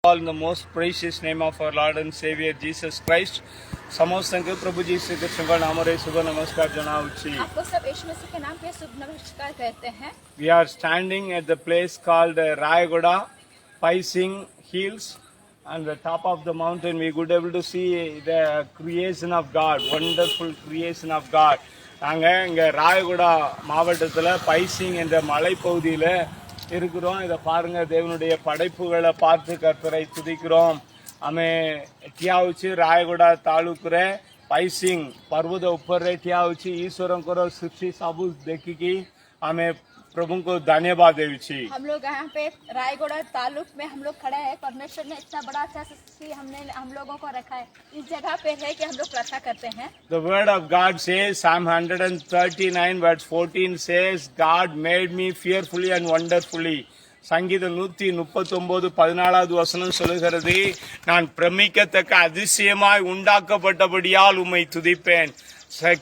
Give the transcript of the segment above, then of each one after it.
All in the most precious name of our Lord and Savior Jesus Christ. समस्त संघ प्रभु जी श्री कृष्ण का नाम रे शुभ नमस्कार जनाउची. आपको सब यीशु मसीह के नाम पे शुभ नमस्कार कहते हैं. We are standing at the place called Rayagoda, Paising Hills. On the top of the mountain, we could able to see the creation of God, wonderful creation of God. நாங்கள் இங்கே ராயகுடா மாவட்டத்தில் பைசிங் என்ற மலைப்பகுதியில் இருக்கிறோம். இதை பாருங்க, தேவனுடைய படைப்புகளை பார்த்து கர்த்தரை துதிக்கிறோம். અમે ठिया होची रायगोड़ा तालुक रे पाइसिंग पर्वत ऊपर रे ठिया होची ईश्वर को सृष्टि सब देखिकी हमें प्रभु को धन्यवाद देवी. हम लोग यहाँ पे रायगोड़ा तालुक में हम लोग खड़े हैं. परमेश्वर ने इतना बड़ा अच्छा सृष्टि हम लोगों को रखा है. इस जगह पे है कि हम लोग प्रार्थना करते हैं. The word of God says, Psalm 139 verse 14 says, God made me fearfully and wonderfully. சங்கீதம் 139:14 வசனம் சொல்லுகிறது, நான் பிரமிக்கத்தக்க அதிசயமாய் உண்டாக்கப்பட்டபடியால் உம்மை துதிப்பேன்.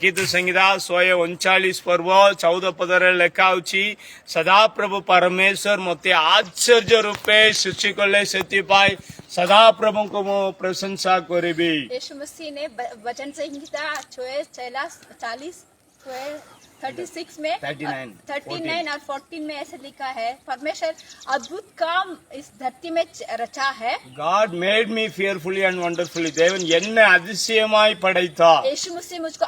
गीत संगीता 139 पर्व 14 पदर लेखा होची, सदा प्रभु परमेश्वर मते आश्चर्य रूपे सृष्टि कले सेतिपाई सदा प्रभु को मो प्रशंसा करिबी. यीशु मसीह ने वचन संहिता 40 36 में 39 और 14 में ऐसे लिखा है, परमेश्वर अद्भुत काम इस धरती में रचा है. God made me fearfully and wonderfully. தேவன் என்ன அதிசயமாய் படைத்தார். यीशु मसीह मुझको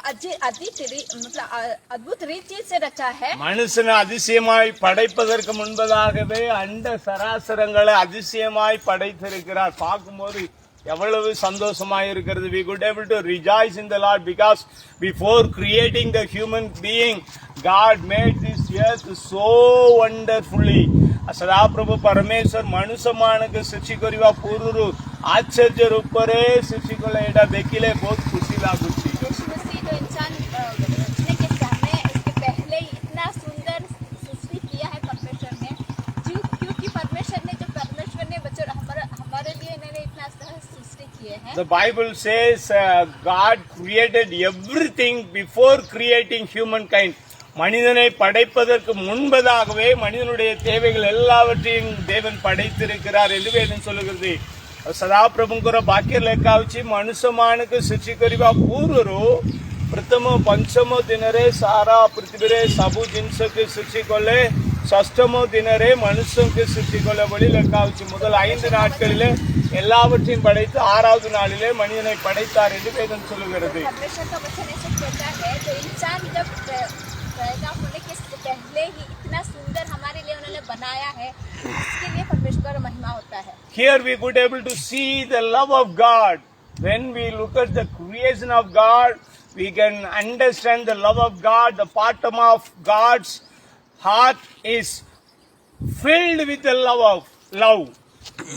अद्भुत रीति से रचा है. மனுஷனை அதிசயமாய் படைப்பதற்கு முன்பதாகவே அண்ட சராசரங்களை அதிசயமாய் படைத்திருக்கிறார். பார்க்கும்போது எவ்வளவு சந்தோஷமாய் இருக்கிறது. we could able to rejoice in the Lord because before creating the human being God made this earth so wonderfully. सदा प्रभु परमेश्वर मनुष्य मान के सृष्टि करिवा पूर्व आश्चर्य रूप रे सृष्टि को एटा देखिले बहुत खुशी लागुची. यीशु मसीह जो इंसान रचने के समय इसके पहले ही इतना सुंदर सृष्टि किया है परमेश्वर ने, क्योंकि परमेश्वर ने हमारे लिए इन्होंने इतना सृष्टि किए हैं. The Bible says God created everything before creating humankind. மனிதனை படைப்பதற்கு முன்பதாகவே மனிதனுடைய தேவைகள் எல்லாவற்றையும் தேவன் படைத்திருக்கிறார் என்று வேதம் சொல்லுகிறது. सदा प्रभुंकर वाक्य लेखा होची, मनुष्य मान के सृष्टि करिवा पूर्वरु प्रथम पंचम दिन रे सारा पृथ्वी रे सबु जिनस के सृष्टि कले, षष्ठम दिन रे मनुष्य के सृष्टि कले बोली लेखा होची. முதல் 5 நாட்களிலே எல்லாவற்றையும் படைத்து 6வது நாளிலே மனிதனை படைத்தார் என்று வேதம் சொல்லுகிறது. परमेश्वर का वचन ऐसे कहता है, जो इंसान जब पैदा होने के पहले ही इतना सुंदर हमारे लिए उन्होंने बनाया है, इसके लिए परमेश्वर का महिमा होता है. Here we could able to see the love of God. When we look at the creation of God, we can understand the love of God. The bottom of God's heart is filled with the love.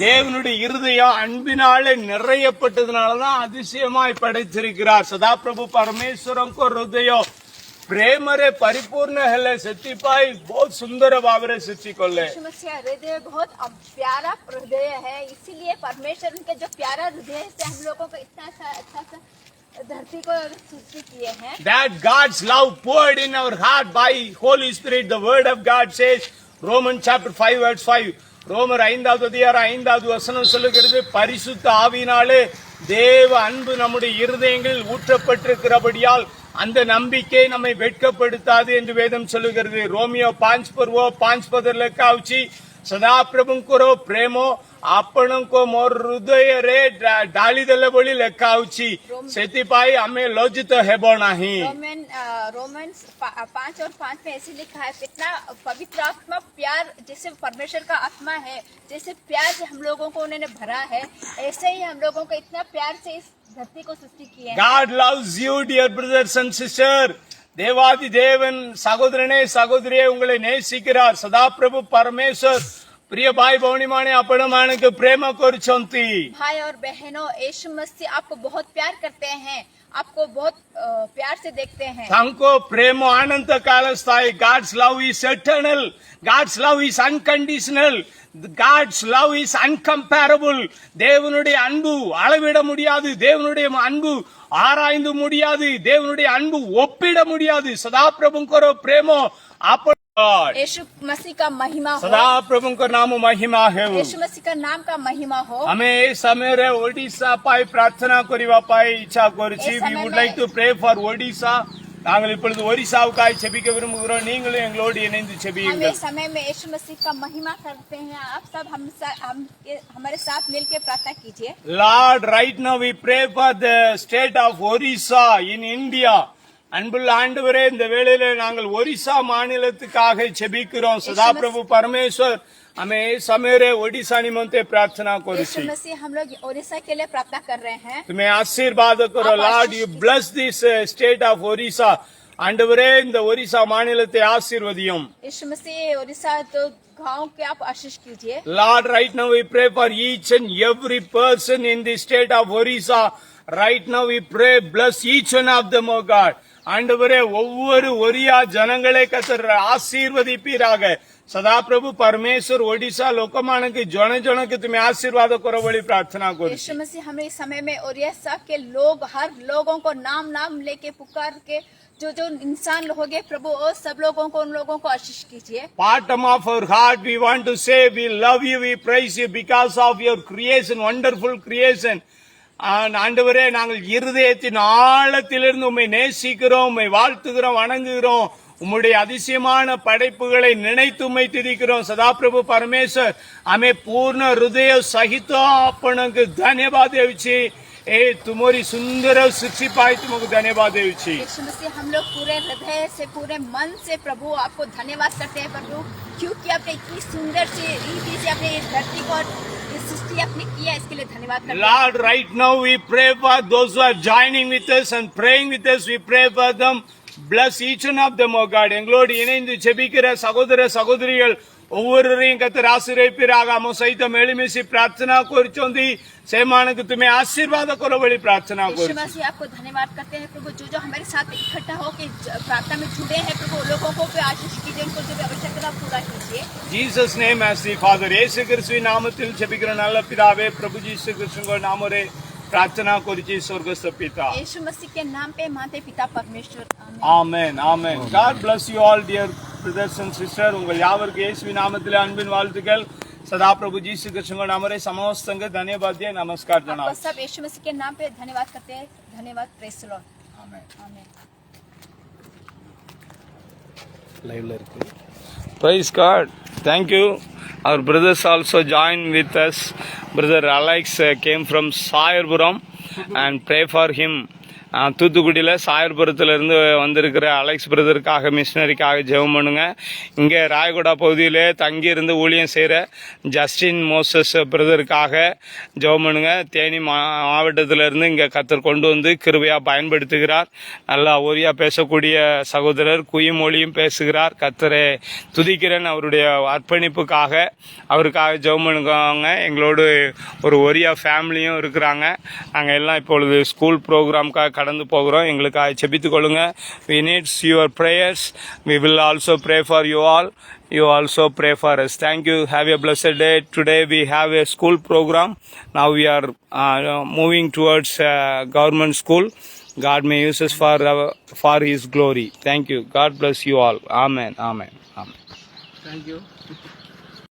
தேவனுடைய இருதயம் அன்பினாலே நிறையப்பட்டதுனாலதான் அதிசயமாய் படைத்திருக்கிறார். सदा प्रभु परमेश्वर को हृदय प्रेम रे परिपूर्ण है सत्यपाई बहुत सुंदर भावरे सृष्टि कले. यीशु मसीह हृदय बहुत प्यारा हृदय है, इसीलिए परमेश्वर उनके जो प्यारा हृदय से हम लोगों को इतना अच्छा धरती को सृष्टि किए हैं. That God's love poured in our heart by Holy Spirit. The word of God says, Romans chapter 5 verse 5. ரோமர் 5வது அதிகாரம் 5வது வசனம் சொல்லுகிறது, பரிசுத்த ஆவியினாலே தேவ அன்பு நம்முடைய இருதயங்களில் ஊற்றப்பட்டிருக்கிறபடியால் அந்த நம்பிக்கை நம்மை வெட்கப்படுத்தாது என்று வேதம் சொல்லுகிறது. रोमियो 5 पद लेखा होची, सदा प्रभु को प्रेमो आपण को मोर हृदय रे डाली देले बोली लेखा होची, सेतिपाई हमें लज्जित हेबो नाही. रोमन्स 5 और 5 में ऐसे लिखा है, इतना पवित्र आत्मा प्यार जैसे परमेश्वर का आत्मा है, जैसे प्यार से हम लोगों को उन्होंने भरा है, ऐसे ही हम लोगों को इतना प्यार से इस धरती को सृष्टि किया है. God loves you dear brothers and sisters. தேவாதி தேவன் சகோதரனே சகோதரியே உங்களை நேசிக்கிறார். सदा प्रभु परमेश्वर प्रिय भाई भौणी माने आपण मान के प्रेम करछंती. भाई और बहनों, यीशु मसीह आपको बहुत प्यार करते हैं, आपको बहुत प्यार से देखते हैं. तांको प्रेम अनंत कालस्थायी. God's love is eternal. God's love is unconditional. God's love is uncomparable. தேவனுடைய அன்பு அளவிட முடியாது. தேவனுடைய அன்பு ஆராய்ந்து முடியாது. தேவனுடைய அன்பு ஒப்பிட முடியாது. सदा प्रभु को प्रेमो आप God. यीशु मसीह का महिमा हो, सदा प्रभु का नाम महिमा है वो। यीशु मसीह का नाम का महिमा हो। हमें এই সময়ে ওড়িশা পাই প্রার্থনা করিবা পাই ইচ্ছা করছি। এই we সময়ে would like to pray for Odisha. நாங்கள் இப்பொழுது ஒரிசாவுக்காய் செபிக்க விரும்புகிறோம். நீங்களும் எங்களோடு இணைந்து हम செபியுங்கள். इस समय में यीशु मसीह का महिमा करते हैं। आप सब हमारे साथ मिलकर प्रार्थना कीजिए। Lord, right now we pray for the state of Orissa in India. அன்புள்ள ஆண்டவரே, இந்த வேளையில நாங்கள் ஒரிசா மாநிலத்துக்காக செபிக்கிறோம். சதா பிரபு பரமேஸ்வர் हमें समय ओडिशा निमंते प्रार्थना करो। यीशु मसीह हम लोग ओडिशा के लिए प्रार्थना कर रहे हैं। तुम्हें आशीर्वाद करो Lord, you bless this state of Odisha. ஆண்டவரே, இந்த ஒரிசா மாநிலத்தை ஆசீர்வதியும். यीशु मसीह ओडिशा तो गांव के आप आशीष कीजिए। Lord, right now we pray for each and every person in the state of Orissa. Right now we pray, bless each one of them, oh God. ஆண்டவரே, ஒவ்வொரு ஒரியா ஜனங்களை கர்த்தர் ஆசீர்வதிப்பீராக. सदा प्रभु परमेश्वर ओडिशा लोकमान के जन जन के तुम्हें आशीर्वाद करो बड़ी प्रार्थना करो। यीशु मसीह हम इस समय में ओडिशा के लोग हर लोगों को नाम नाम लेके पुकार के जो जो इंसान होंगे प्रभु और सब लोगों को उन लोगों को आशीष कीजिए। Bottom of our heart we want to say we love you, we praise you because of your creation, wonderful creation. ஆண்டவரே, நாங்கள் இருதயத்தின் ஆழத்திலிருந்து உம்மை நேசிக்கிறோம், உம்மை வாழ்த்துகிறோம், வணங்குகிறோம். உம்முடைய அதிசயமான படைப்புகளை நினைத்து உம்மை துதிக்கிறோம். सदा प्रभु परमेश्वर हमें पूर्ण हृदय सहित आपणक धन्यवाद देउछि। ए तुम्हारी सुंदर सृष्टि पाई तुमको धन्यवाद देउछि। यीशु मसीह हम लोग पूरे हृदय से पूरे मन से प्रभु आपको धन्यवाद करते हैं प्रभु, क्योंकि आपने इतनी सुंदर रीति से अपने इस धरती को सृष्टि आपने किया, इसके लिए धन्यवाद करते हैं। Lord, right now we pray for those who are joining with us and praying with us. We pray for them. Bless each one of them, oh God. எங்களோடு இணைந்து செபிக்கிற சகோதர சகோதரிகள் ஒவ்வொருவரையும் கர்த்தர் ஆசீர்வதிப்பீராக. हम सहित मिलमिशी प्रार्थना करूछोंदी सेमानक तुम्हें आशीर्वाद करो बड़ी प्रार्थना करूँ। यीशु मसीह आपको धन्यवाद करते हैं प्रभु, जो जो हमारे साथ इकट्ठा होकर प्रार्थना में जुड़े हैं प्रभु, लोगों को भी आशीष कीजिए, उनको जो भी आवश्यकता पूरा कीजिए। Jesus name as the father, Yeshu क्रिस्तुविन नामத்தில் செபிக்கிற நல்ல பிதாவே, प्रभु यीशु கிறிஸ்துவின் நாமத்திலே प्रार्थना करूची स्वर्गस्थ पिता। यीशु मसीह के नाम पे माते पिता परमेश्वर, आमेन आमेन। God bless you all dear brothers and sisters. உங்கள் யாவருக்கும் இயேசுவின் நாமத்திலே அன்பின் வாழ்த்துக்கள். सदा प्रभु यीशु கிறிஸ்துவின் நாமத்திலே समस्त नमस्कार नमस्कार जनाब। आपको सब यीशु मसीह के नाम पे धन्यवाद करते हैं। धन्यवाद, praise the Lord. Amen amen. Live இருக்கு। Praise God. Thank you. Our brothers also join with us. Brother Alex came from Sayarpuram and pray for him. தூத்துக்குடியில் சாயர்புரத்திலிருந்து வந்திருக்கிற அலெக்ஸ் பிரதருக்காக மிஷினரிக்காக ஜெபம் பண்ணுங்க. இங்கே ராயகுடா பகுதியில் தங்கியிருந்து ஊழியம் செய்கிற ஜஸ்டின் மோசஸ் பிரதருக்காக ஜெபம் பண்ணுங்க. தேனி மாவட்டத்திலிருந்து இங்கே கர்த்தர் கொண்டு வந்து கிருபையாக பயன்படுத்துகிறார். நல்லா ஒரியா பேசக்கூடிய சகோதரர் குயிமொழியும் பேசுகிறார். கர்த்தரை துதிக்கிறேன் அவருடைய அர்ப்பணிப்புக்காக. அவருக்காக ஜெபம் பண்ணுங்க. எங்களோடு ஒரு ஒரியா ஃபேமிலியும் இருக்கிறாங்க. நாங்கள் எல்லாம் இப்பொழுது ஸ்கூல் ப்ரோக்ராம்காக கடந்து போகிறோம். எங்களுக்காக செபித்துக் கொள்ளுங்க. we need your prayers. we will also pray for you all. you also pray for us. thank you. have a blessed day. today we have a school program. now we are moving towards government school. God may use us for his glory. thank you. God bless you all. amen amen amen. thank you.